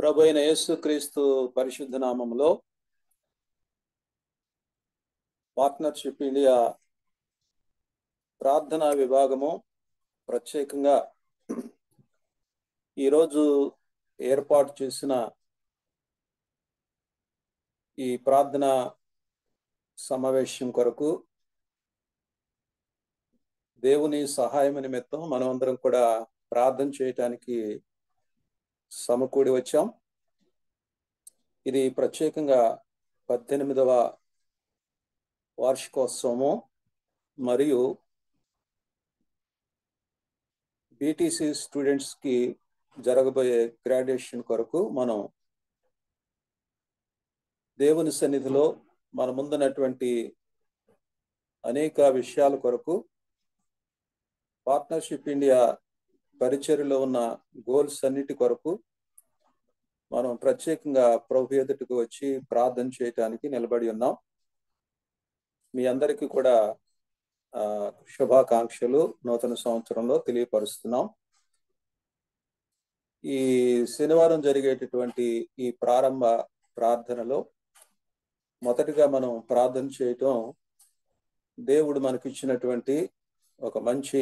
ప్రభువైన యేసుక్రీస్తు పరిశుద్ధ నామములో పార్ట్నర్షిప్ ఇండియా ప్రార్థనా విభాగము ప్రత్యేకంగా ఈరోజు ఏర్పాటు చేసిన ఈ ప్రార్థన సమావేశం కొరకు దేవుని సహాయం నిమిత్తం మనమందరం కూడా ప్రార్థన చేయటానికి సమకూడి వచ్చాం. ఇది ప్రత్యేకంగా 18వ వార్షికోత్సవము మరియు బీటీసీ స్టూడెంట్స్కి జరగబోయే గ్రాడ్యుయేషన్ కొరకు మనం దేవుని సన్నిధిలో మన ముందున్నటువంటి అనేక విషయాల కొరకు పార్ట్నర్షిప్ ఇండియా పరిచర్యలో ఉన్న గోల్స్ అన్నిటి కొరకు మనం ప్రత్యేకంగా ప్రభు ఎదుటకు వచ్చి ప్రార్థన చేయటానికి నిలబడి ఉన్నాం. మీ అందరికీ కూడా శుభాకాంక్షలు నూతన సంవత్సరంలో తెలియపరుస్తున్నాం. ఈ శనివారం జరిగేటటువంటి ఈ ప్రారంభ ప్రార్థనలో మొదటిగా మనం ప్రార్థన చేయటం దేవుడు మనకిచ్చినటువంటి ఒక మంచి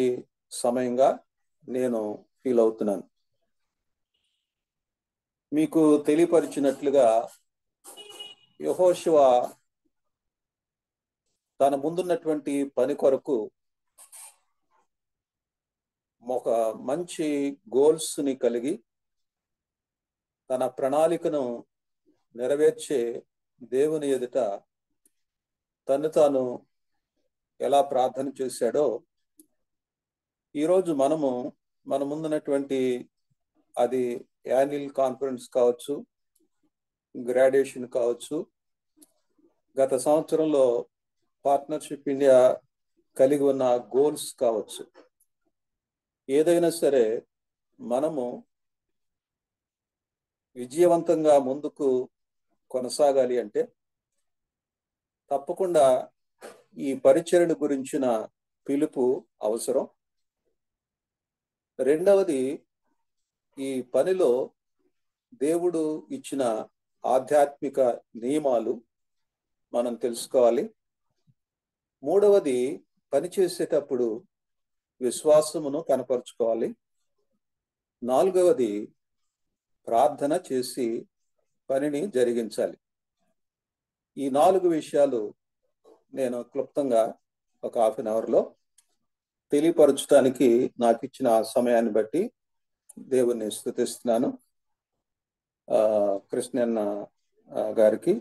సమయంగా నేను ఫీల్ అవుతున్నాను. మీకు తెలియపరిచినట్లుగా యెహోషువ తన ముందున్నటువంటి పని కొరకు ఒక మంచి గోల్స్ ని కలిగి తన ప్రణాళికను నెరవేర్చే దేవుని ఎదుట తను తాను ఎలా ప్రార్థన చేశాడో ఈరోజు మన ముందున్నటువంటి అది యాన్యువల్ కాన్ఫరెన్స్ కావచ్చు, గ్రాడ్యుయేషన్ కావచ్చు, గత సంవత్సరంలో పార్ట్నర్షిప్ ఇండియా కలిగి ఉన్న గోల్స్ కావచ్చు, ఏదైనా సరే మనము విజయవంతంగా ముందుకు కొనసాగాలి అంటే తప్పకుండా ఈ పరిచర్య గురించిన పిలుపు అవసరం. రెండవది, ఈ పనిలో దేవుడు ఇచ్చిన ఆధ్యాత్మిక నియమాలు మనం తెలుసుకోవాలి. మూడవది, పని చేసేటప్పుడు విశ్వాసమును కనపరుచుకోవాలి. నాలుగవది, ప్రార్థన చేసి పనిని జరిగించాలి. ఈ 4 విషయాలు నేను క్లుప్తంగా ఒక హాఫ్ అన్ అవర్లో తెలియపరచడానికి నాకు ఇచ్చిన సమయాన్ని బట్టి దేవుణ్ణి స్తుతిస్తున్నాను. కృష్ణన్న గారికి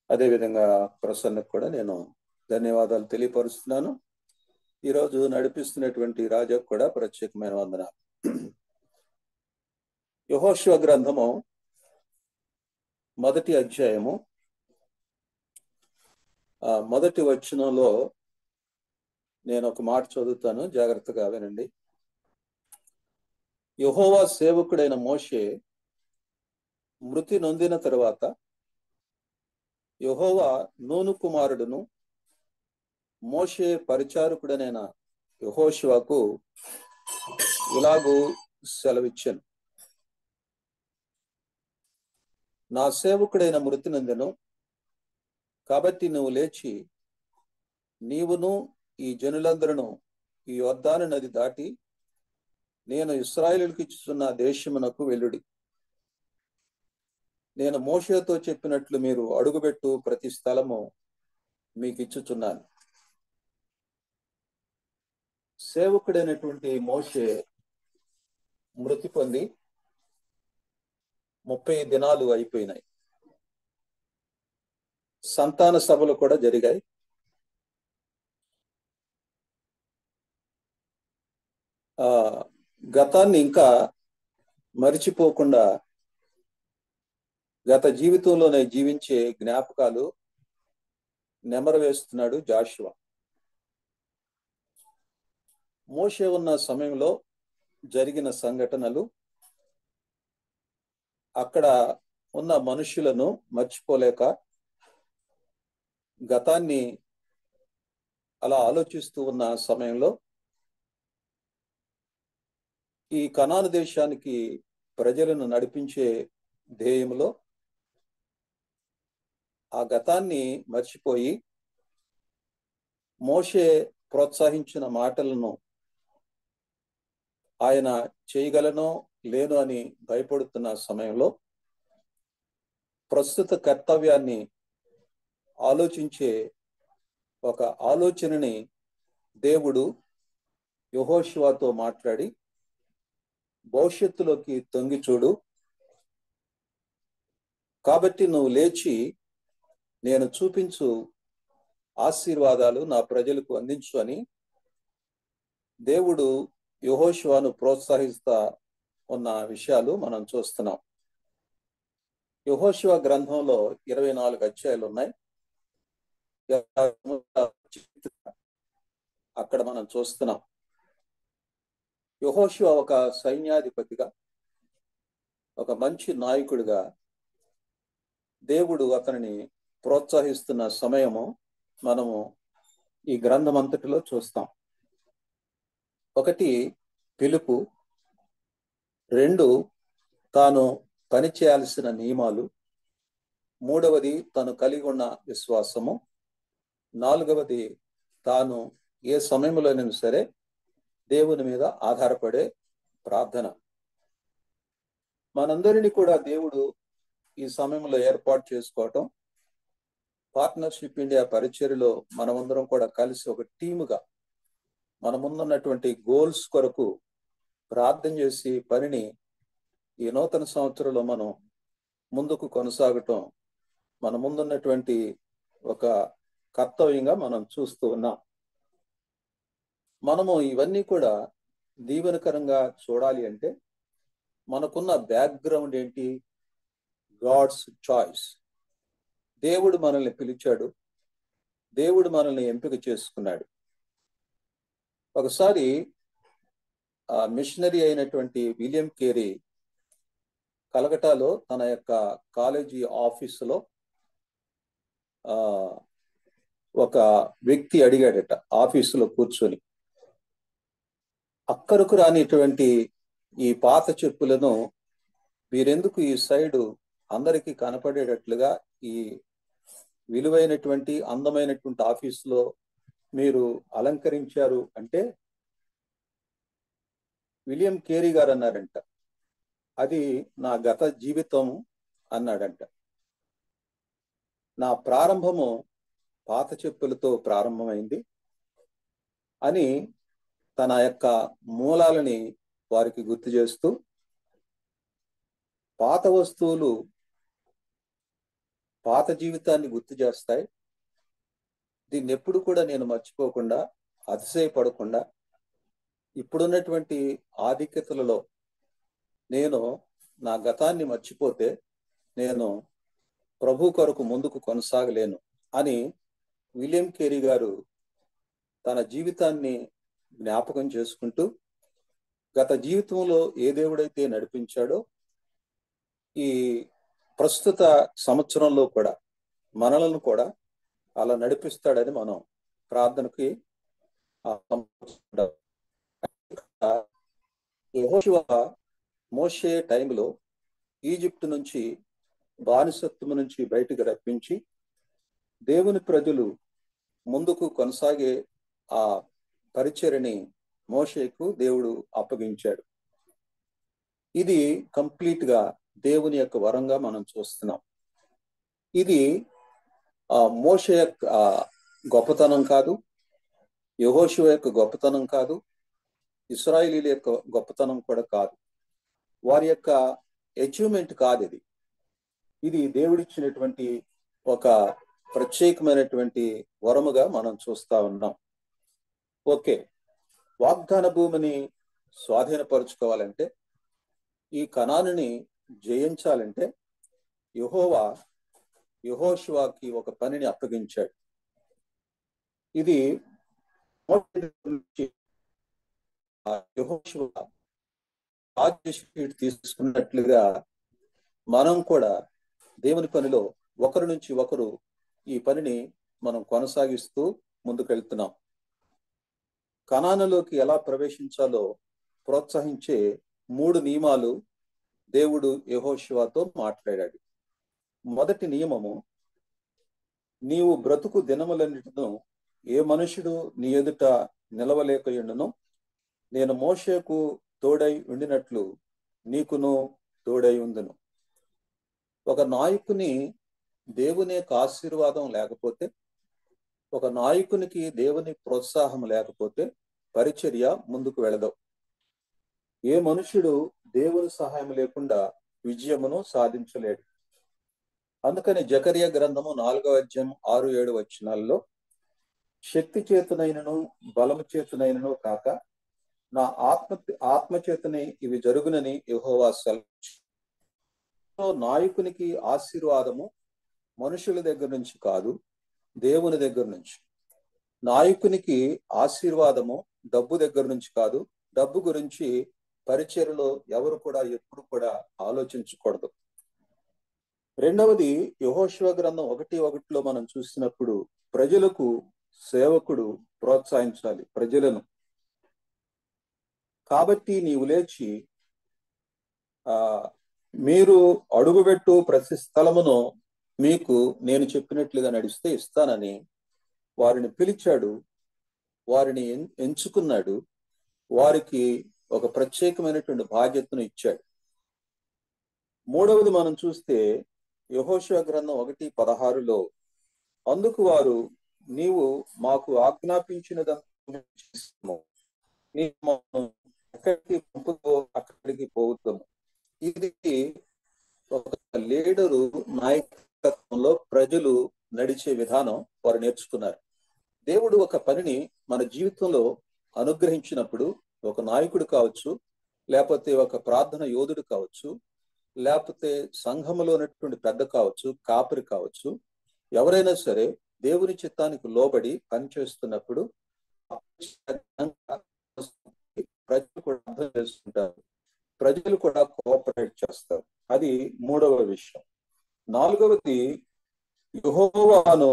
అదేవిధంగా ప్రసన్నకు కూడా నేను ధన్యవాదాలు తెలియపరుస్తున్నాను. ఈరోజు నడిపిస్తున్నటువంటి రాజాకు కూడా ప్రత్యేకమైన వందనాలు. యెహోషువ గ్రంథము 1వ అధ్యాయము 1వ వచనంలో నేను ఒక మాట చదువుతాను, జాగ్రత్తగా వినండి. యెహోవా సేవకుడైన మోషే మృతి నొందిన తరువాత యెహోవా నూను కుమారుడును మోషే పరిచారకుడనైన యెహోషువకు ఇలాగూ సెలవిచ్చాను. నా సేవకుడైన మృతి నొందెను కాబట్టి నువ్వు లేచి నీవును ఈ జనులందరూ ఈ యొర్దాను నది దాటి నేను ఇశ్రాయేలుకి ఇచ్చుచున్న దేశమునకు వెళ్ళుడి. నేను మోషేతో చెప్పినట్లు మీరు అడుగుబెట్టు ప్రతి స్థలము మీకు ఇచ్చుచున్నాను. సేవకుడైనటువంటి మోషే మృతి పొంది 30 దినాలు అయిపోయినాయి. సంతాన సభలు కూడా జరిగాయి. గతాన్ని ఇంకా మరిచిపోకుండా గత జీవితంలోనే జీవించే జ్ఞాపకాలు నెమరు వేస్తున్నాడు జాషువా. మోషే ఉన్న సమయంలో జరిగిన సంఘటనలు అక్కడ ఉన్న మనుషులను మర్చిపోలేక గతాన్ని అలా ఆలోచిస్తూ ఉన్న సమయంలో ఈ కనాను దేశానికి ప్రజలను నడిపించే ధ్యేయంలో ఆ గతాన్ని మర్చిపోయి మోషే ప్రోత్సహించిన మాటలను ఆయన చేయగలనో లేనో అని భయపడుతున్న సమయంలో ప్రస్తుత కర్తవ్యాన్ని ఆలోచించే ఒక ఆలోచనని దేవుడు యెహోషువతో మాట్లాడి, భవిష్యత్తులోకి తొంగి చూడు, కాబట్టి నువ్వు లేచి నేను చూపించు ఆశీర్వాదాలు నా ప్రజలకు అందించు అని దేవుడు యెహోషువను ప్రోత్సహిస్తా ఉన్న విషయాలు మనం చూస్తున్నాం. యెహోషువ గ్రంథంలో 24 అధ్యాయాలు ఉన్నాయి. అక్కడ మనం చూస్తున్నాం యెహోషువ ఒక సైన్యాధిపతిగా, ఒక మంచి నాయకుడిగా దేవుడు అతనిని ప్రోత్సహిస్తున్న సమయము మనము ఈ గ్రంథం అంతటిలో చూస్తాం. ఒకటి పిలుపు, 2 తాను పని చేయాల్సిన నియమాలు, 3వది తను కలిగి ఉన్న విశ్వాసము, 4వది తాను ఏ సమయంలోనైనా సరే దేవుని మీద ఆధారపడే ప్రార్థన. మనందరినీ కూడా దేవుడు ఈ సమయంలో ఏర్పాటు చేసుకోవటం, పార్ట్నర్షిప్ ఇండియా పరిచర్యలో మనమందరం కూడా కలిసి ఒక టీముగా మన ముందున్నటువంటి గోల్స్ కొరకు ప్రార్థన చేసి పనిని ఈ నూతన సంవత్సరంలో మనం ముందుకు కొనసాగటం మన ముందున్నటువంటి ఒక కర్తవ్యంగా మనం చూస్తూ ఉన్నాం. మనము ఇవన్నీ కూడా దీవెనకరంగా చూడాలి అంటే మనకున్న బ్యాక్గ్రౌండ్ ఏంటి? God's choice. దేవుడు మనల్ని పిలిచాడు, దేవుడు మనల్ని ఎంపిక చేసుకున్నాడు. ఒకసారి మిషనరీ అయినటువంటి విలియం కేరీ కలకటాలో తన యొక్క కాలేజీ ఆఫీసులో ఒక వ్యక్తి అడిగాడట, ఆఫీసులో కూర్చొని, అక్కరకు రానిటువంటి ఈ పాత చెప్పులను మీరెందుకు ఈ సైడు అందరికీ కనపడేటట్లుగా ఈ విలువైనటువంటి అందమైనటువంటి ఆఫీసులో మీరు అలంకరించారు అంటే విలియం కేరీ గారు అన్నారంట, అది నా గత జీవితం అన్నాడంట. నా ప్రారంభము పాత చెప్పులతో ప్రారంభమైంది అని తన యొక్క మూలాలని వారికి గుర్తు చేస్తూ, పాత వస్తువులు పాత జీవితాన్ని గుర్తు చేస్తాయి, దీన్ని ఎప్పుడు కూడా నేను మర్చిపోకుండా, అతిశయపడకుండా, ఇప్పుడున్నటువంటి ఆధిక్యతలలో నేను నా గతాన్ని మర్చిపోతే నేను ప్రభు కొరకు ముందుకు కొనసాగలేను అని విలియం కేరీ గారు తన జీవితాన్ని జ్ఞాపకం చేసుకుంటూ, గత జీవితంలో ఏ దేవుడైతే నడిపించాడో ఈ ప్రస్తుత సంవత్సరంలో కూడా మనలను కూడా అలా నడిపిస్తాడని మనం ప్రార్థనకి యెహోషువ మోషే టైంలో ఈజిప్ట్ నుంచి బానిసత్వము నుంచి బయటకు రప్పించి దేవుని ప్రజలు ముందుకు కొనసాగే ఆ పరిచర్యని మోషేకు దేవుడు అప్పగించాడు. ఇది కంప్లీట్ గా దేవుని యొక్క వరంగా మనం చూస్తున్నాం. ఇది మోషే యొక్క గొప్పతనం కాదు, యెహోషువ యొక్క గొప్పతనం కాదు, ఇశ్రాయేలీయుల యొక్క గొప్పతనం కూడా కాదు, వారి యొక్క అచీవ్మెంట్ కాదు. ఇది దేవుడిచ్చినటువంటి ఒక ప్రత్యేకమైనటువంటి వరముగా మనం చూస్తా ఉన్నాం. ఓకే, వాగ్దాన భూమిని స్వాధీనపరుచుకోవాలంటే, ఈ కనానుని జయించాలంటే యెహోవా యెహోషువకి ఒక పనిని అప్పగించాడు. ఇది యెహోషువ బాధ్యత తీసుకున్నట్లుగా మనం కూడా దేవుని పనిలో ఒకరి నుంచి ఒకరు ఈ పనిని మనం కొనసాగిస్తూ ముందుకెళ్తున్నాం. కనానులోకి ఎలా ప్రవేశించాలో ప్రోత్సహించే 3 నియమాలు దేవుడు యెహోషువతో మాట్లాడాడు. మొదటి నియమము, నీవు బ్రతుకు దినములన్నిటిను ఏ మనుషుడు నీ ఎదుట నిలవలేకయుండును, నేను మోషేకు తోడై ఉండినట్లు నీకును తోడై ఉందును. ఒక నాయకుని దేవుని యొక్క ఆశీర్వాదం లేకపోతే, ఒక నాయకునికి దేవుని ప్రోత్సాహం లేకపోతే పరిచర్య ముందుకు వెళ్ళదు. ఏ మనుషుడు దేవుని సహాయం లేకుండా విజయమును సాధించలేడు. అందుకని జకర్యా గ్రంథము 4వ అధ్యాయం 6-7 వచనాల్లో, శక్తి చేతనైనను బలము చేతనైనను కాక నా ఆత్మ చేతనే ఇవి జరుగునని యెహోవా సెలవిచ్చాడు. నాయకునికి ఆశీర్వాదము మనుషుల దగ్గర నుంచి కాదు, దేవుని దగ్గర నుంచి. నాయకునికి ఆశీర్వాదము డబ్బు దగ్గర నుంచి కాదు. డబ్బు గురించి పరిచర్యలో ఎవరు కూడా ఎప్పుడు కూడా ఆలోచించకూడదు. రెండవది, యెహోషువ గ్రంథం 1:1 మనం చూసినప్పుడు, ప్రజలకు సేవకుడు ప్రోత్సహించాలి ప్రజలను. కాబట్టి నీవు లేచి మీరు అడుగుబెట్టు ప్రతి స్థలమును మీకు నేను చెప్పినట్లుగా నడిస్తే ఇస్తానని వారిని పిలిచాడు, వారిని ఎంచుకున్నాడు, వారికి ఒక ప్రత్యేకమైనటువంటి బాధ్యతను ఇచ్చాడు. మూడవది మనం చూస్తే యెహోషువ గ్రంథం 1:16, అందుకు వారు, నీవు మాకు ఆజ్ఞాపించినదంతా ఎక్కడికి పంపుతో అక్కడికి పోతాము. ఇది ఒక లీడరు నాయకత్వంలో ప్రజలు నడిచే విధానం వారు నేర్చుకున్నారు. దేవుడు ఒక పనిని మన జీవితంలో అనుగ్రహించినప్పుడు, ఒక నాయకుడు కావచ్చు, లేకపోతే ఒక ప్రార్థన యోధుడు కావచ్చు, లేకపోతే సంఘములో ఉన్నటువంటి పెద్ద కావచ్చు, కాపరి కావచ్చు, ఎవరైనా సరే దేవుని చిత్తానికి లోబడి పనిచేస్తున్నప్పుడు ప్రజలు కూడా అర్థం చేసుకుంటారు, ప్రజలు కూడా కోఆపరేట్ చేస్తారు. అది మూడవ విషయం. నాలుగవది, యెహోవాను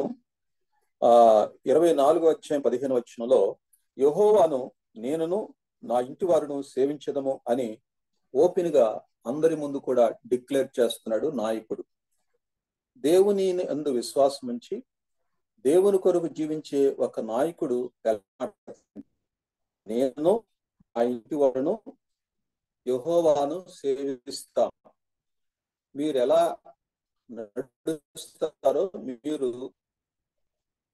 24వ అధ్యాయం 15వ వచనంలో, యెహోవాను నేనును నా ఇంటి వారును సేవించదము అని ఓపెన్ గా అందరి ముందు కూడా డిక్లేర్ చేస్తున్నాడు నాయకుడు. దేవుని యందు విశ్వాసం ఉంచి దేవుని కొరకు జీవించే ఒక నాయకుడు, నేను ఆ ఇంటి వారును యెహోవాను సేవిస్తాను. మీరు ఎలా నడుస్తారో మీరు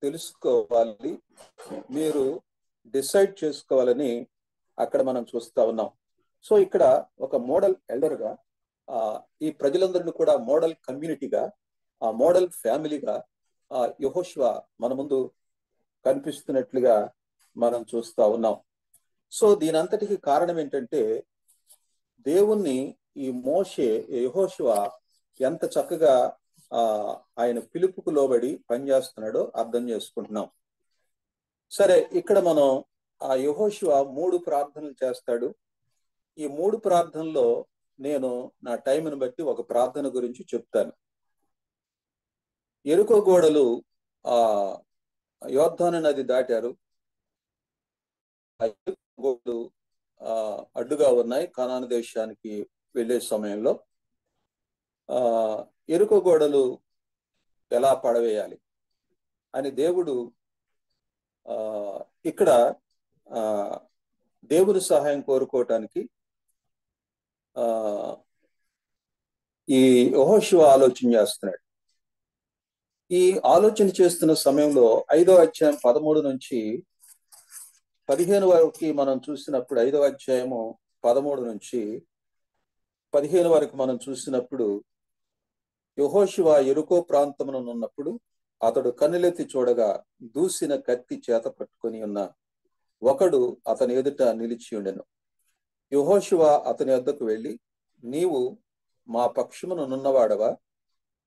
తెలుసుకోవాలి, మీరు డిసైడ్ చేసుకోవాలని అక్కడ మనం చూస్తా ఉన్నాం. సో ఇక్కడ ఒక మోడల్ ఎల్డర్ గా, ఈ ప్రజలందరినీ కూడా మోడల్ కమ్యూనిటీగా, ఆ మోడల్ ఫ్యామిలీగా యెహోషువ మన ముందు కనిపిస్తున్నట్లుగా మనం చూస్తా ఉన్నాం. సో దీని అంతటికి కారణం ఏంటంటే, దేవుణ్ణి ఈ యెహోషువ ఎంత చక్కగా ఆయన పిలుపుకు లోబడి పనిచేస్తున్నాడో అర్థం చేసుకుంటున్నాం. సరే, ఇక్కడ మనం ఆ యెహోషువ 3 ప్రార్థనలు చేస్తాడు. ఈ 3 ప్రార్థనలో నేను నా టైంను బట్టి ఒక ప్రార్థన గురించి చెప్తాను. యెరికో గోడలు యోర్దాను నది దాటారు. గోడలు అడ్డుగా ఉన్నాయి కనాను దేశానికి వెళ్ళే సమయంలో. యెరికో గోడలు ఎలా పడవేయాలి అని దేవుడు ఇక్కడ దేవుని సహాయం కోరుకోవటానికి ఈ యెహోషువ ఆలోచన చేస్తున్నాడు. ఈ ఆలోచన చేస్తున్న సమయంలో 5వ అధ్యాయం 13 నుంచి 15 వరకు మనం చూసినప్పుడు, 5వ అధ్యాయము 13 నుంచి 15 వరకు మనం చూసినప్పుడు, యెహోషువ యెరికో ప్రాంతమున ఉన్నప్పుడు అతడు కన్నులెత్తి చూడగా దూసిన కత్తి చేత పట్టుకొని ఉన్న ఒకడు అతని ఎదుట నిలిచి ఉండెను. యెహోషువ అతని వద్దకు వెళ్ళి, నీవు మా పక్షముననున్నవాడవా,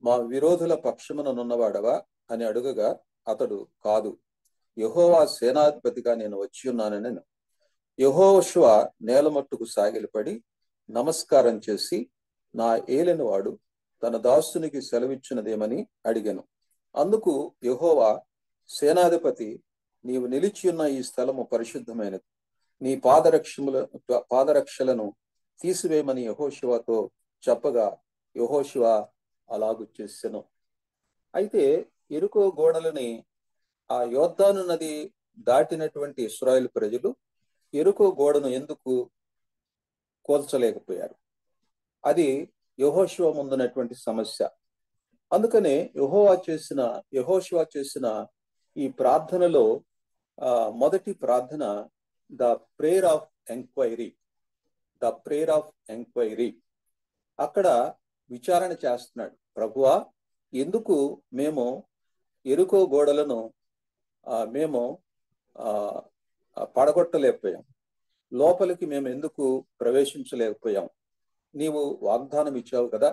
మా విరోధుల పక్షముననున్నవాడవా అని అడుగగా అతడు, కాదు, యెహోవా సేనాధిపతిగా నేను వచ్చి ఉన్నానని. యెహోషువ నేలమట్టుకు సాగిలపడి నమస్కారం చేసి, నా ఏలినవాడు తన దాసునికి సెలవిచ్చినదేమని అడిగాను. అందుకు యెహోవా, సేనాధిపతి, నీవు నిలిచి ఉన్న ఈ స్థలము పరిశుద్ధమైనది, నీ పాదరక్షలను తీసివేయమని యెహోషువతో చెప్పగా యెహోషువ అలాగు చేసెను. అయితే యెరికో గోడలని ఆ యోర్దాను నది దాటినటువంటి ఇశ్రాయేలు ప్రజలు యెరికో గోడను ఎందుకు కూల్చలేకపోయారు? అది యెహోషువ ముందున్నటువంటి సమస్య. అందుకనే యెహోషువ చేసిన ఈ ప్రార్థనలో మొదటి ప్రార్థన the prayer of enquiry. The prayer of enquiry. అక్కడ విచారణ చేస్తున్నాడు. ప్రభువా, ఎందుకు మేము యెరికో గోడలను మేము పడగొట్టలేకపోయాం? లోపలికి మేము ఎందుకు ప్రవేశించలేకపోయాం? నీవు వాగ్దానం ఇచ్చావు కదా,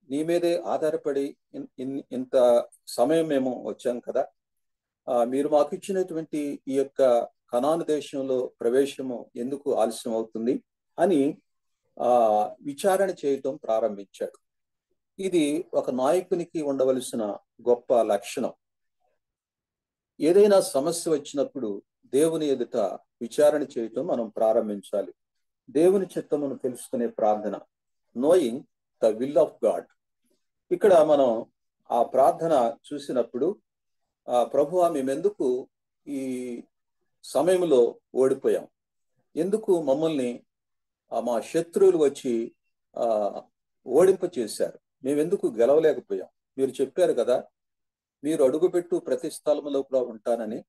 నీ మీదే ఆధారపడి ఇంత సమయం మేము వచ్చాం కదా, మీరు మాకు ఇచ్చినటువంటి ఈ యొక్క కనాను దేశంలో ప్రవేశము ఎందుకు ఆలస్యం అవుతుంది అని విచారణ చేయటం ప్రారంభించాడు. ఇది ఒక నాయకునికి ఉండవలసిన గొప్ప లక్షణం. ఏదైనా సమస్య వచ్చినప్పుడు దేవుని ఎదుట విచారణ చేయటం మనం ప్రారంభించాలి. దేవుని చిత్తమును తెలుసుకునే ప్రార్థన, knowing the will of God. ఇక్కడ మనం ఆ ప్రార్థన చూసినప్పుడు, ప్రభువా, మేమెందుకు ఈ సమయంలో ఓడిపోయాం? ఎందుకు మమ్మల్ని మా శత్రువులు వచ్చి ఓడింప చేశారు? మేమెందుకు గెలవలేకపోయాం? మీరు చెప్పారు కదా, మీరు అడుగుపెట్టు ప్రతి స్థలంలో కూడా ఉంటానని.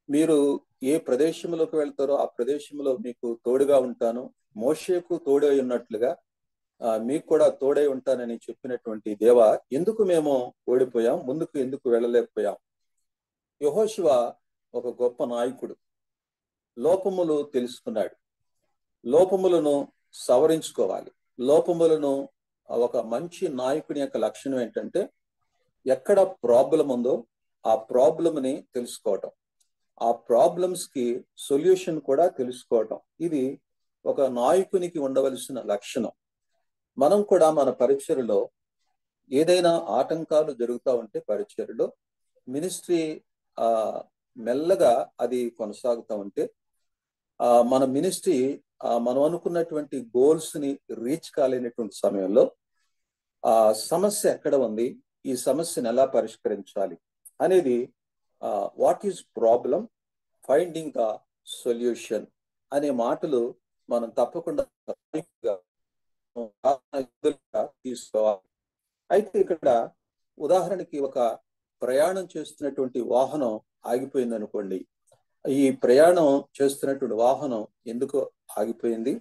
మీరు ఏ ప్రదేశంలోకి వెళ్తారో ఆ ప్రదేశంలో మీకు తోడుగా ఉంటాను, మోషేకు తోడై ఉన్నట్లుగా మీకు కూడా తోడై ఉంటానని చెప్పినటువంటి దేవా, ఎందుకు మేము ఓడిపోయాం? ముందుకు ఎందుకు వెళ్ళలేకపోయాం? యెహోషువ ఒక గొప్ప నాయకుడు. లోపములు తెలుసుకున్నాడు. లోపములను సవరించుకోవాలి. లోపములను ఒక మంచి నాయకుని యొక్క లక్షణం ఏంటంటే, ఎక్కడ ప్రాబ్లం ఉందో ఆ ప్రాబ్లంని తెలుసుకోవటం, ఆ ప్రాబ్లమ్స్ కి సొల్యూషన్ కూడా తెలుసుకోవటం. ఇది ఒక నాయకునికి ఉండవలసిన లక్షణం. మనం కూడా మన పరిచర్యలో ఏదైనా ఆటంకాలు జరుగుతూ ఉంటే, పరిచర్యలో మినిస్ట్రీ మెల్లగా అది కొనసాగుతూ ఉంటే, మన మినిస్ట్రీ మనం అనుకున్నటువంటి గోల్స్ ని రీచ్ కాలేనటువంటి సమయంలో సమస్య ఎక్కడ ఉంది, ఈ సమస్యను ఎలా పరిష్కరించాలి అనేది, what is problem, finding the solution అనే మాటలు మనం తప్పకుండా తీసుకోవాలి. అయితే ఇక్కడ ఉదాహరణకి ఒక ప్రయాణం చేస్తున్నటువంటి వాహనం ఆగిపోయింది అనుకోండి. ఈ ప్రయాణం చేస్తున్నటువంటి వాహనం ఎందుకు ఆగిపోయింది,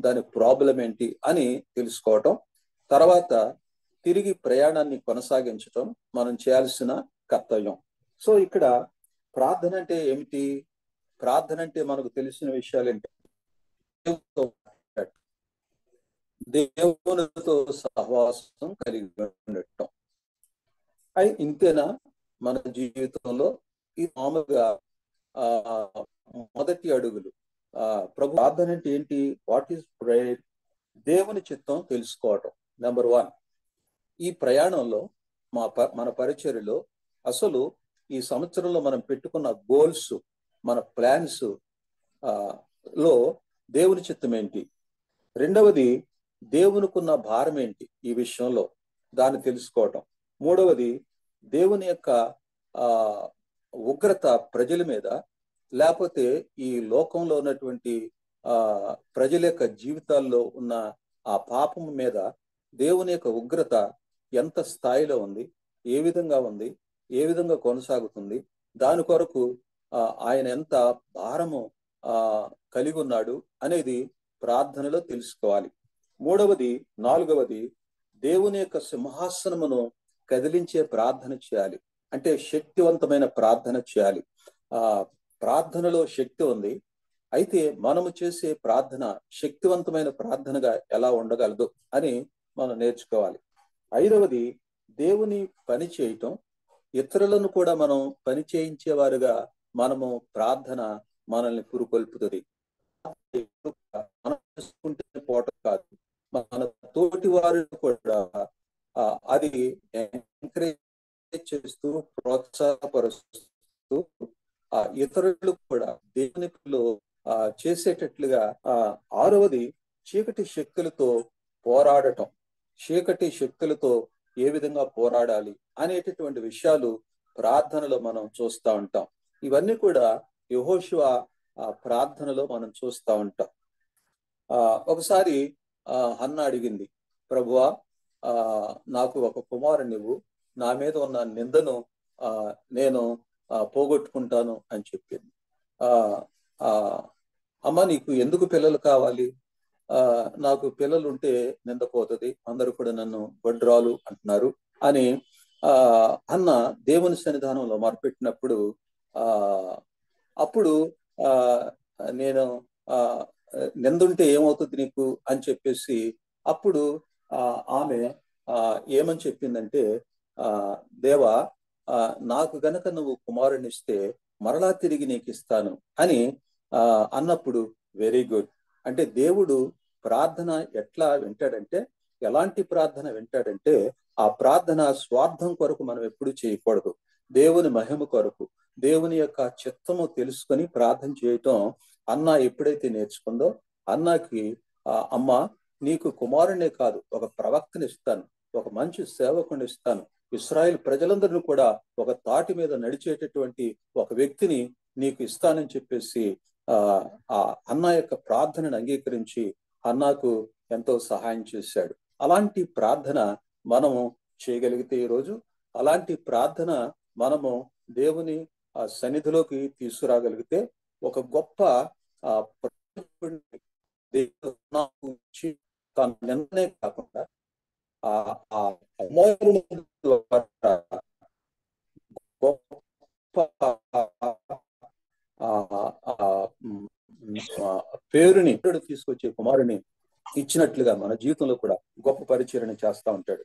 దాని ప్రాబ్లం ఏంటి అని తెలుసుకోవటం, తర్వాత తిరిగి ప్రయాణాన్ని కొనసాగించటం మనం చేయాల్సిన కర్తవ్యం. సో ఇక్కడ ప్రార్థన అంటే ఏమిటి? ప్రార్థన అంటే మనకు తెలిసిన విషయాలు ఏంటి? దేవునితో సహవాసం కలిగి ఉండటం. ఇంతేనా మన జీవితంలో? ఇది మామూలుగా మొదటి అడుగులు. ప్రభు, ప్రార్థన అంటే ఏంటి? What is prayer? దేవుని చిత్తం తెలుసుకోవటం నెంబర్ 1. ఈ ప్రయాణంలో మన పరిచర్యలో అసలు ఈ సంవత్సరంలో మనం పెట్టుకున్న గోల్స్, మన ప్లాన్స్ లో దేవుని చిత్తం ఏంటి? రెండవది, దేవునికున్న భారం ఏంటి ఈ విషయంలో, దాన్ని తెలుసుకోవటం. మూడవది, దేవుని యొక్క ఉగ్రత ప్రజల మీద, లేకపోతే ఈ లోకంలో ఉన్నటువంటి ప్రజల యొక్క జీవితాల్లో ఉన్న ఆ పాపం మీద దేవుని యొక్క ఉగ్రత ఎంత స్థాయిలో ఉంది, ఏ విధంగా ఉంది, ఏ విధంగా కొనసాగుతుంది, దాని కొరకు ఆయన ఎంత భారము కలిగి ఉన్నాడు అనేది ప్రార్థనలో తెలుసుకోవాలి. నాలుగవది, దేవుని యొక్క సింహాసనమును కదిలించే ప్రార్థన చేయాలి. అంటే శక్తివంతమైన ప్రార్థన చేయాలి. ప్రార్థనలో శక్తి ఉంది. అయితే మనము చేసే ప్రార్థన శక్తివంతమైన ప్రార్థనగా ఎలా ఉండగలదు అని మనం నేర్చుకోవాలి. ఐదవది, దేవుని పని చేయటం, ఇతరులను కూడా మనం పని చేయించేవారుగా మనము ప్రార్థన మనల్ని పురుకొల్పుతుంది. మనం చేసుకుంటే పోవటం కాదు, మన తోటి వారు కూడా అది ఎంకరేజ్ చేస్తూ, ప్రోత్సాహపరుస్తూ ఇతరులు కూడా దేవునిలో చేసేటట్లుగా. ఆరవది, చీకటి శక్తులతో పోరాడటం, చీకటి శక్తులతో ఏ విధంగా పోరాడాలి అనేటటువంటి విషయాలు ప్రార్థనలో మనం చూస్తూ ఉంటాం. ఇవన్నీ కూడా యెహోషువ ప్రార్థనలో మనం చూస్తూ ఉంటాం. ఒకసారి హన్న అడిగింది, ప్రభువా, నాకు ఒక కుమారునివ్వు, నా మీద ఉన్న నిందను నేను పోగొట్టుకుంటాను అని చెప్పింది. అమ్మ, నీకు ఎందుకు పిల్లలు కావాలి? నాకు పిల్లలు ఉంటే నింద పోతుంది, అందరూ కూడా నన్ను గొడ్రాలు అంటున్నారు అని అన్న దేవుని సన్నిధానంలో మొరపెట్టినప్పుడు అప్పుడు నేను నిందుంటే ఏమవుతుంది నీకు అని చెప్పేసి అప్పుడు ఆమె ఏమని చెప్పిందంటే, దేవా, నాకు గనక నువ్వు కుమారుని ఇస్తే మరలా తిరిగి నీకు ఇస్తాను అని అన్నప్పుడు వెరీ గుడ్. అంటే దేవుడు ప్రార్థన ఎట్లా వింటాడంటే, ఎలాంటి ప్రార్థన వింటాడంటే, ఆ ప్రార్థన స్వార్థం కొరకు మనం ఎప్పుడు చేయకూడదు. దేవుని మహిమ కొరకు, దేవుని యొక్క చిత్తము తెలుసుకొని ప్రార్థన చేయటం అన్న ఎప్పుడైతే నేర్చుకుందో, అన్నకి అమ్మ, నీకు కుమారునే కాదు, ఒక ప్రవక్తని ఇస్తాను, ఒక మంచి సేవకుని ఇస్తాను, ఇశ్రాయేలు ప్రజలందరినీ కూడా ఒక తాటి మీద నడిచేటటువంటి ఒక వ్యక్తిని నీకు ఇస్తానని చెప్పేసి ఆ అన్న యొక్క ప్రార్థనను అంగీకరించి అన్నకు ఎంతో సహాయం చేశాడు. అలాంటి ప్రార్థన మనము చేయగలిగితే ఈరోజు, అలాంటి ప్రార్థన మనము దేవుని సన్నిధిలోకి తీసుకురాగలిగితే, ఒక గొప్ప తన నిందనే కాకుండా పేరుని తీసుకొచ్చే కుమారుని ఇచ్చినట్లుగా మన జీవితంలో కూడా గొప్ప పరిచర్యను చేస్తా ఉంటాడు.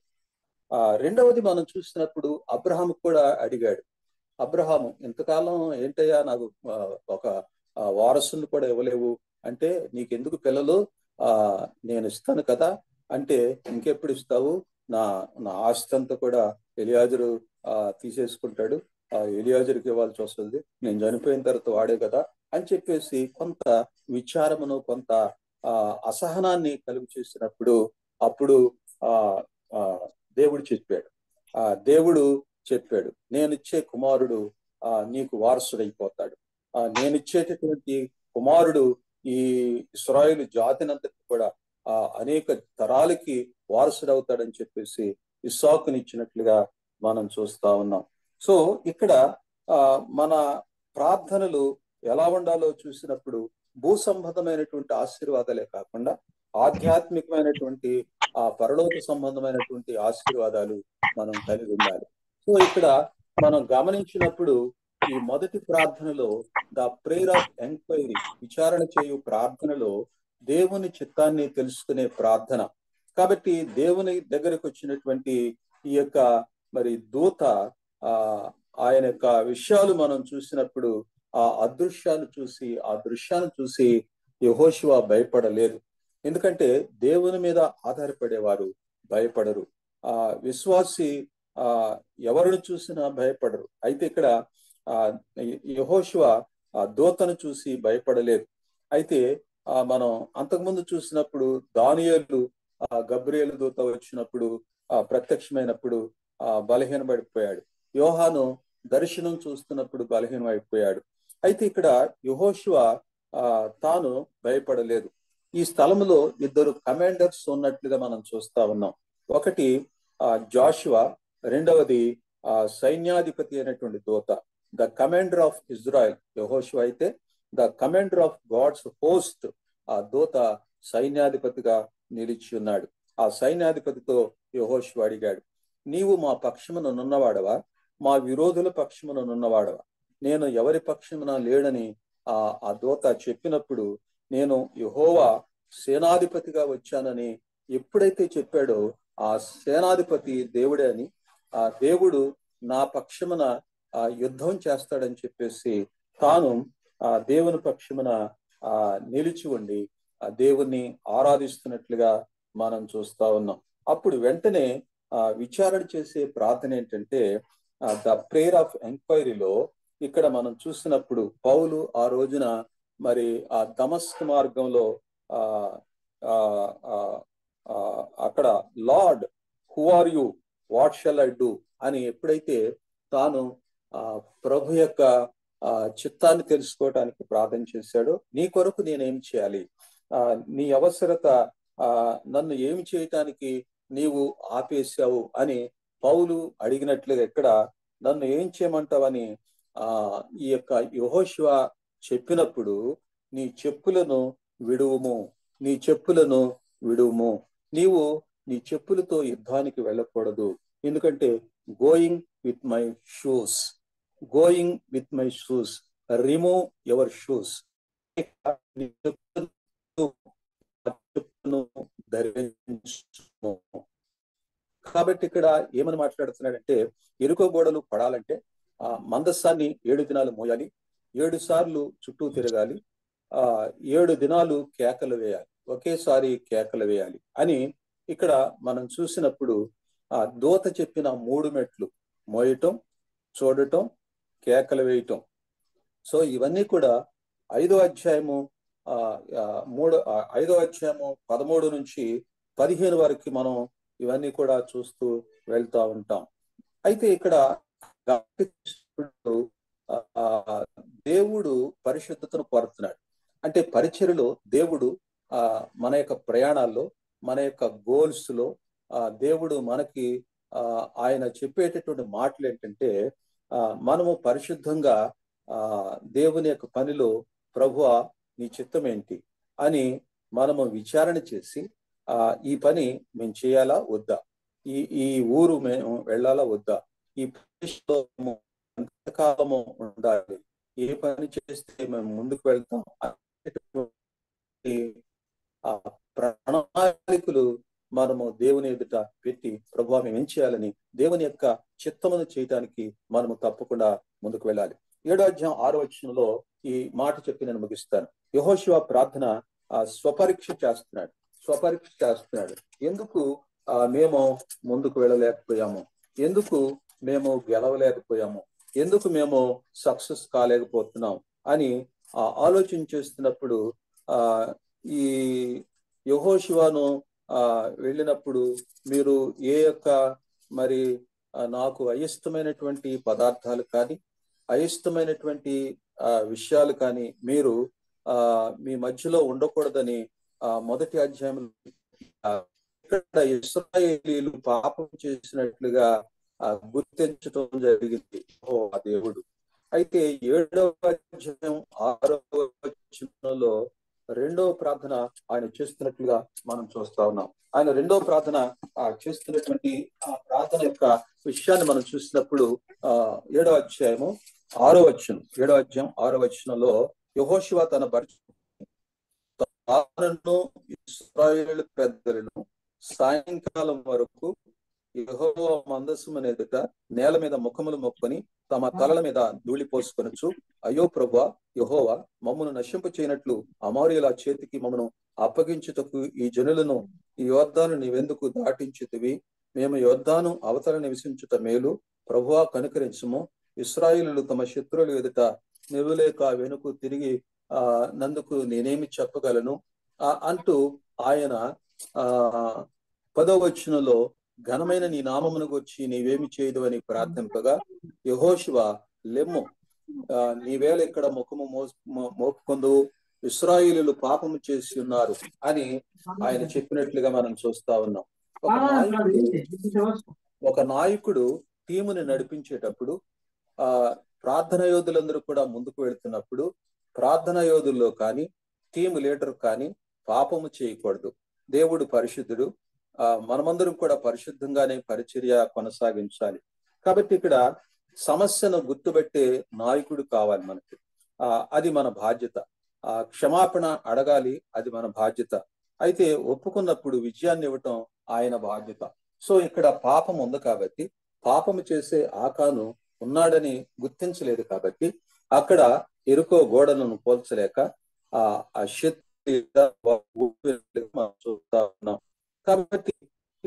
రెండవది మనం చూసినప్పుడు అబ్రహాము కూడా అడిగాడు. అబ్రహాము, ఇంతకాలం ఏంటయ్యా, నాకు ఒక వారసుని కూడా ఇవ్వలేవు అంటే, నీకెందుకు పిల్లలు? నేను ఇస్తాను కదా అంటే, ఇంకెప్పుడు ఇస్తావు? నా ఆస్తి అంతా కూడా ఎలియాజరు తీసేసుకుంటాడు, ఎలియాజరుకి ఇవ్వాల్సి వస్తుంది, నేను చనిపోయిన తర్వాత వాడే కదా అని చెప్పేసి కొంత విచారమును, కొంత అసహనాన్ని కలుగు చేసినప్పుడు అప్పుడు దేవుడు చెప్పాడు, నేనిచ్చే కుమారుడు నీకు వారసుడైపోతాడు. నేనిచ్చేటటువంటి కుమారుడు ఈ ఇశ్రాయేలు జాతినంతటి కూడా అనేక తరాలకి వారసుడవుతాడని చెప్పేసి ఇస్సాకునిచ్చినట్లుగా మనం చూస్తా ఉన్నాం. సో ఇక్కడ మన ప్రార్థనలు ఎలా ఉండాలో చూసినప్పుడు భూ సంబంధమైనటువంటి ఆశీర్వాదాలే కాకుండా ఆధ్యాత్మికమైనటువంటి పరలోక సంబంధమైనటువంటి ఆశీర్వాదాలు మనం కలిగి ఉండాలి. సో ఇక్కడ మనం గమనించినప్పుడు ఈ మొదటి ప్రార్థనలో ద ప్రేయర్ ఆఫ్ ఎంక్వైరీ, విచారణ చేయు ప్రార్థనలో దేవుని చిత్తాన్ని తెలుసుకునే ప్రార్థన. కాబట్టి దేవుని దగ్గరకు వచ్చినటువంటి ఈ యొక్క మరి దూత ఆయన యొక్క విషయాలు మనం చూసినప్పుడు ఆ దృశ్యాన్ని చూసి యెహోషువ భయపడలేదు. ఎందుకంటే దేవుని మీద ఆధారపడేవారు భయపడరు. విశ్వాసి ఎవరిని చూసినా భయపడరు. అయితే ఇక్కడ యెహోషువ దూతను చూసి భయపడలేదు. అయితే మనం అంతకుముందు చూసినప్పుడు దానియేలు గబ్రియేలు దూత వచ్చినప్పుడు ప్రత్యక్షమైనప్పుడు బలహీనపడిపోయాడు. యోహాను దర్శనం చూస్తున్నప్పుడు బలహీనమైపోయాడు. అయితే ఇక్కడ యెహోషువ తాను భయపడలేదు. ఈ స్థలంలో ఇద్దరు కమాండర్స్ ఉన్నట్లుగా మనం చూస్తా ఉన్నాం. ఒకటి జాషువా, రెండవది సైన్యాధిపతి అయినటువంటి దూత. ద కమాండర్ ఆఫ్ ఇజ్రాయెల్ యెహోషువ అయితే, the commander of God's host ఆ దూత సైన్యాధిపతిగా నిలిచి ఉన్నాడు. ఆ సైన్యాధిపతితో యెహోషువ అడిగాడు, నీవు మా పక్షమున నున్నవాడవా, మా విరోధుల పక్షమున నున్నవాడవా? నేను ఎవరి పక్షమున లేడని ఆ దూత చెప్పినప్పుడు, నేను యెహోవా సేనాధిపతిగా వచ్చానని ఎప్పుడైతే చెప్పాడో, ఆ సేనాధిపతి దేవుడే అని, ఆ దేవుడు నా పక్షమున యుద్ధం చేస్తాడని చెప్పేసి తాను దేవుని పక్షమున నిలిచి ఉండి దేవుణ్ణి ఆరాధిస్తున్నట్లుగా మనం చూస్తా ఉన్నాం. అప్పుడు వెంటనే విచారణ చేసే ప్రార్థన ఏంటంటే ద ప్రేయర్ ఆఫ్ ఎంక్వైరీలో ఇక్కడ మనం చూసినప్పుడు పౌలు ఆ రోజున మరి ఆ దమస్కు మార్గంలో అక్కడ Lord who are you, what shall I do అని ఎప్పుడైతే తాను ప్రభు యొక్క చిత్తాన్ని తెలుసుకోవటానికి ప్రార్థన చేశాడో, నీ కొరకు నేనేం చేయాలి, నీ అవసరత నన్ను ఏమి చేయటానికి నీవు ఆపేశావు అని పౌలు అడిగినట్లుగా ఇక్కడ నన్ను ఏం చేయమంటావని ఈ యొక్క యెహోషువ చెప్పినప్పుడు, నీ చెప్పులను విడువుము, నీ చెప్పులను విడువుము, నీవు నీ చెప్పులతో యుద్ధానికి వెళ్ళకూడదు, ఎందుకంటే going with my shoes, going with my shoes, remove your shoes, ధరించుము. కాబట్టి ఇక్కడ ఏమని మాట్లాడుతున్నాడంటే, ఎరుకో గోడలు పడాలంటే మందస్సాన్ని 7 దినాలు మోయాలి, 7 సార్లు చుట్టూ తిరగాలి, 7 దినాలు కేకలు వేయాలి, ఒకేసారి కేకలు వేయాలి అని ఇక్కడ మనం చూసినప్పుడు దూత చెప్పిన 3 మెట్లు మోయటం, చూడటం, కేకలు వేయటం. సో ఇవన్నీ కూడా 5వ అధ్యాయము 13 నుంచి 15 వరకు మనం ఇవన్నీ కూడా చూస్తూ వెళ్తా ఉంటాం. అయితే ఇక్కడ దేవుడు పరిశుద్ధతను కోరుతున్నాడు. అంటే పరిచర్యలో దేవుడు మన యొక్క ప్రయాణాల్లో, మన యొక్క గోల్స్ లో దేవుడు మనకి ఆయన చెప్పేటటువంటి మాటలు ఏంటంటే, మనము పరిశుద్ధంగా దేవుని యొక్క పనిలో ప్రభువా నీ చిత్తం ఏంటి అని మనము విచారణ చేసి ఈ పని మేము చేయాలా వద్దా, ఈ ఊరు మేము వెళ్ళాలా వద్దా, ఈ ప్రదేశంలో ఎంతకాలము ఉండాలి, ఏ పని చేస్తే మేము ముందుకు వెళ్తాం ప్రణాళికలు మనము దేవుని ఎదుట పెట్టి ప్రభువా మేము ఏం చేయాలని దేవుని యొక్క చిత్తమును చేయటానికి మనము తప్పకుండా ముందుకు వెళ్ళాలి. 7వ అధ్యాయం 6వ వచనంలో ఈ మాట చెప్పి నేను ముగిస్తాను. యెహోషువ ప్రార్థన స్వపరీక్ష చేస్తున్నాడు. ఎందుకు మేము ముందుకు వెళ్ళలేకపోయాము, ఎందుకు మేము గెలవలేకపోయాము, ఎందుకు మేము సక్సెస్ కాలేకపోతున్నాం అని ఆలోచన చేస్తున్నప్పుడు ఈ యెహోషువను వెళ్ళినప్పుడు మీరు ఏ యొక్క మరి నాకు అయిష్టమైనటువంటి పదార్థాలు కానీ, అయిష్టమైనటువంటి విషయాలు కానీ మీరు మీ మధ్యలో ఉండకూడదని మొదటి అధ్యాయంలో ఇక్కడ ఇశ్రాయేలీయులు పాపం చేసినట్లుగా గుర్తించడం జరిగింది ఆ దేవుడు. అయితే 7వ అధ్యాయం 6వ వచనంలో 2వ ప్రార్థన ఆయన చేస్తున్నట్లుగా మనం చూస్తా ఉన్నాం. ఆయన 2వ ప్రార్థన చేస్తున్నటువంటి ఆ ప్రార్థన యొక్క విషయాన్ని మనం చూసినప్పుడు 7వ అధ్యాయం 6వ వచనంలో యెహోషువ తన తాను ఇశ్రాయేలు పెద్దలను సాయంకాలం వరకు యెహోవా మందస్సు ఎదుట నేల మీద ముఖములు మొక్కుని తమ తలల మీద ధూళి పోసుకొనొచ్చు, అయ్యో ప్రభువా యెహోవా, మమ్మను నశింప చేయనట్లు అమోరీయుల చేతికి మమ్మను అప్పగించుటకు ఈ జనులను ఈ యోర్దాను నీవెందుకు దాటించితివి, మేము యోర్దాను అవతల నివసించుట మేలు, ప్రభువా కనుకరించుము, ఇశ్రాయేలీయులు తమ శత్రువుల ఎదుట నిలువలేక వెనుకు తిరిగి నందుకు నేనేమి చెప్పగలను అంటూ ఆయన 10వ వచనంలో ఘనమైన నీ నామమును గూర్చి నీవేమి చేయదు అని ప్రార్థింపగా, యెహోషువ లెమ్ము, నీవేళ ఇక్కడ ముఖము మోపుకొందు, ఇశ్రాయేలీయులు పాపము చేసి ఉన్నారు అని ఆయన చెప్పినట్లుగా మనం చూస్తా ఉన్నాం. ఒక నాయకుడు టీముని నడిపించేటప్పుడు ప్రార్థన యోధులందరూ కూడా ముందుకు వెళుతున్నప్పుడు ప్రార్థన యోధుల్లో కానీ టీము లీడర్ కానీ పాపము చేయకూడదు. దేవుడు పరిశుద్ధుడు, మనమందరం కూడా పరిశుద్ధంగానే పరిచర్య కొనసాగించాలి. కాబట్టి ఇక్కడ సమస్యను గుర్తుపెట్టే నాయకుడు కావాలి మనకి, అది మన బాధ్యత. క్షమాపణ అడగాలి, అది మన బాధ్యత. అయితే ఒప్పుకున్నప్పుడు విజయాన్ని ఇవ్వటం ఆయన బాధ్యత. సో ఇక్కడ పాపం ఉంది కాబట్టి, పాపము చేసే ఆకాను ఉన్నాడని గుర్తించలేదు కాబట్టి అక్కడ ఎరుకో గోడలను పోల్చలేక ఆ శక్తి మనం చూస్తా ఉన్నాం. కాబట్టి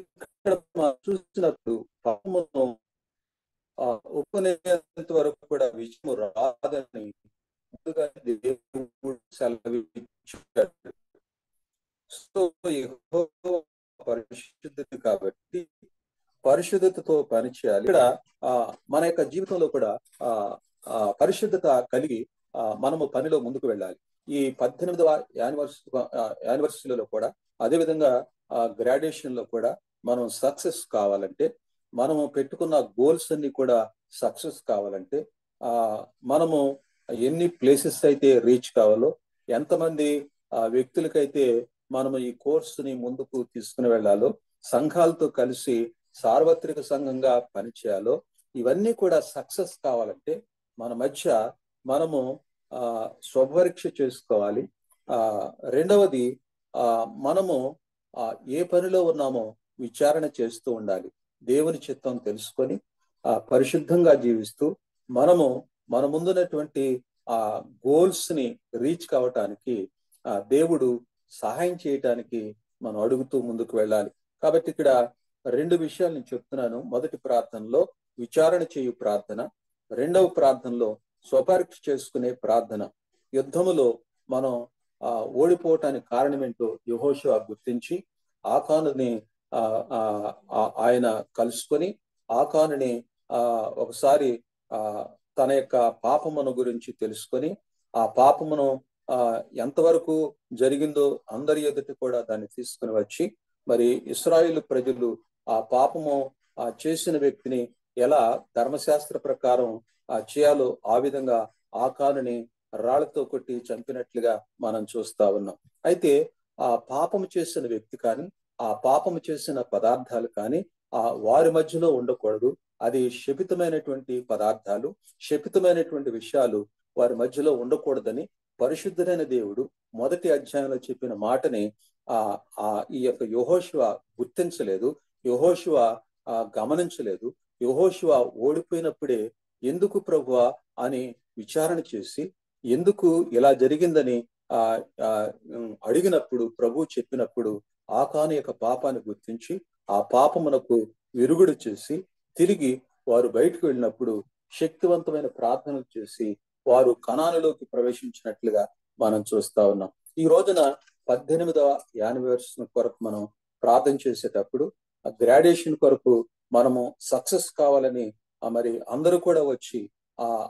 ఇక్కడ మనం చూసినప్పుడు పాపమును ఒప్పుకునేంత వరకు కూడా విజయము రాదని ముందుగా దేవుడు సెలవిచ్చాడు. సో పరిశుద్ధత కాబట్టి పరిశుద్ధతతో పనిచేయాలి. ఇక్కడ మన యొక్క జీవితంలో కూడా పరిశుద్ధత కలిగి మనము పనిలో ముందుకు వెళ్ళాలి. ఈ 18వ యానివర్సరీలో కూడా అదేవిధంగా గ్రాడ్యుయేషన్ లో కూడా మనం సక్సెస్ కావాలంటే, మనము పెట్టుకున్న గోల్స్ అన్ని కూడా సక్సెస్ కావాలంటే మనము ఎన్ని ప్లేసెస్ అయితే రీచ్ కావాలో, ఎంతమంది వ్యక్తులకైతే మనము ఈ కోర్సుని ముందుకు తీసుకుని వెళ్ళాలో, సంఘాలతో కలిసి సార్వత్రిక సంఘంగా పనిచేయాలో, ఇవన్నీ కూడా సక్సెస్ కావాలంటే మన మధ్య మనము స్వపరీక్ష చేసుకోవాలి. రెండవది, మనము ఏ పనిలో ఉన్నామో విచారణ చేస్తూ ఉండాలి. దేవుని చిత్తం తెలుసుకొని పరిశుద్ధంగా జీవిస్తూ మనము మన ముందున్నటువంటి గోల్స్ ని రీచ్ కావటానికి దేవుడు సహాయం చేయటానికి మనం అడుగుతూ ముందుకు వెళ్ళాలి. కాబట్టి ఇక్కడ 2 విషయాలు నేను చెప్తున్నాను. మొదటి ప్రార్థనలో విచారణ చేయు ప్రార్థన, రెండవ ప్రార్థనలో స్వపరీక్ష చేసుకునే ప్రార్థన. యుద్ధములో మనం ఓడిపోవటానికి కారణం ఏంటో యెహోషువ గుర్తించి ఆకానుని ఆయన కలుసుకొని ఆకానుని ఒకసారి తన యొక్క పాపమును గురించి తెలుసుకొని ఆ పాపమును ఎంతవరకు జరిగిందో అందరి ఎదుట కూడా దాన్ని తీసుకుని వచ్చి, మరి ఇశ్రాయేలు ప్రజలు ఆ పాపము చేసిన వ్యక్తిని ఎలా ధర్మశాస్త్ర ప్రకారం చేయాలో ఆ విధంగా ఆకానుని రాళ్లతో కొట్టి చంపినట్లుగా మనం చూస్తా ఉన్నాం. అయితే ఆ పాపము చేసిన వ్యక్తి కానీ, ఆ పాపము చేసిన పదార్థాలు కానీ వారి మధ్యలో ఉండకూడదు. అది శపితమైనటువంటి పదార్థాలు, శపితమైనటువంటి విషయాలు వారి మధ్యలో ఉండకూడదని పరిశుద్ధుడైన దేవుడు మొదటి అధ్యాయంలో చెప్పిన మాటని ఈ యొక్క యెహోషువ గుర్తించలేదు, యెహోషువ గమనించలేదు. యెహోషువ ఓడిపోయినప్పుడే ఎందుకు ప్రభువా అని విచారణ చేసి, ఎందుకు ఇలా జరిగిందని అడిగినప్పుడు, ప్రభు చెప్పినప్పుడు ఆకాను యొక్క పాపాన్ని గుర్తించి ఆ పాపమునకు విరుగుడు చేసి తిరిగి వారు బయటకు వెళ్ళినప్పుడు శక్తివంతమైన ప్రార్థనలు చేసి వారు కనానులోకి ప్రవేశించినట్లుగా మనం చూస్తా ఉన్నాం. ఈ రోజున 18వ యానివర్సరీ కొరకు మనం ప్రార్థన చేసేటప్పుడు, గ్రాడ్యుయేషన్ కొరకు మనము సక్సెస్ కావాలని మరి అందరూ కూడా వచ్చి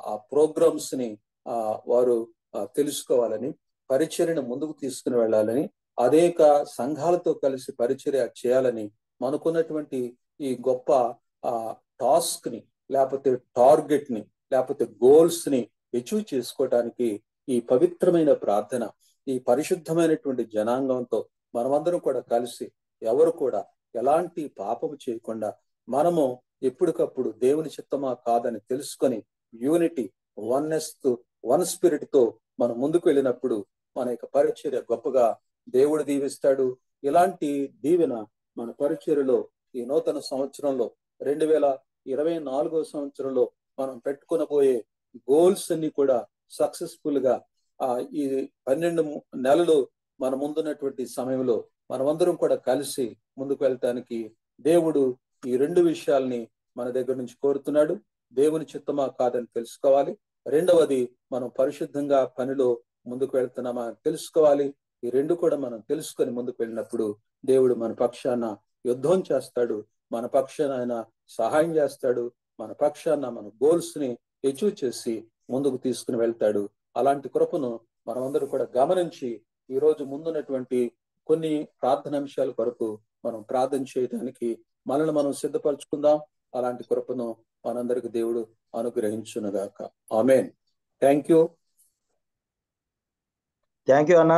ఆ ప్రోగ్రామ్స్ ని వారు తెలుసుకోవాలని, పరిచర్యను ముందుకు తీసుకుని వెళ్ళాలని, అనేక సంఘాలతో కలిసి పరిచర్య చేయాలని మనకున్నటువంటి ఈ గొప్ప టాస్క్ ని, లేకపోతే టార్గెట్ ని, లేకపోతే గోల్స్ ని అచీవ్ చేసుకోవటానికి ఈ పవిత్రమైన ప్రార్థన, ఈ పరిశుద్ధమైనటువంటి జనాంగంతో మనమందరం కూడా కలిసి ఎవరు కూడా ఎలాంటి పాపము చేయకుండా మనము ఎప్పటికప్పుడు దేవుని చిత్తమా కాదని తెలుసుకొని యూనిటీ, వన్నెస్, వన్ స్పిరిట్ తో మనం ముందుకు వెళ్ళినప్పుడు మన యొక్క పరిచర్య గొప్పగా దేవుడు దీవిస్తాడు. ఇలాంటి దీవెన మన పరిచర్యలో ఈ నూతన సంవత్సరంలో 2024వ సంవత్సరంలో మనం పెట్టుకునబోయే గోల్స్ అన్ని కూడా సక్సెస్ఫుల్ గా ఈ 12 నెలలు మన ముందున్నటువంటి సమయంలో మనమందరం కూడా కలిసి ముందుకు వెళ్తానికి దేవుడు ఈ 2 విషయాల్ని మన దగ్గర నుంచి కోరుతున్నాడు. దేవుని చిత్తమా కాదని తెలుసుకోవాలి. రెండవది, మనం పరిశుద్ధంగా పనిలో ముందుకు వెళ్తున్నామా తెలుసుకోవాలి. ఈ 2 కూడా మనం తెలుసుకొని ముందుకు వెళ్ళినప్పుడు దేవుడు మన పక్షాన యుద్ధం చేస్తాడు, మన పక్షాన ఆయన సహాయం చేస్తాడు, మన పక్షాన మన గోల్స్ ని అచీవ్ చేసి ముందుకు తీసుకుని వెళ్తాడు. అలాంటి కృపను మనమందరూ కూడా గమనించి ఈ రోజు ముందున్నటువంటి కొన్ని ప్రార్థనాంశాల కొరకు మనం ప్రార్థన చేయడానికి మనల్ని మనం సిద్ధపరచుకుందాం. అలాంటి కృపను మనందరికి దేవుడు అనుగ్రహించునుగాక. ఆమేన్. థ్యాంక్ యూ అన్న.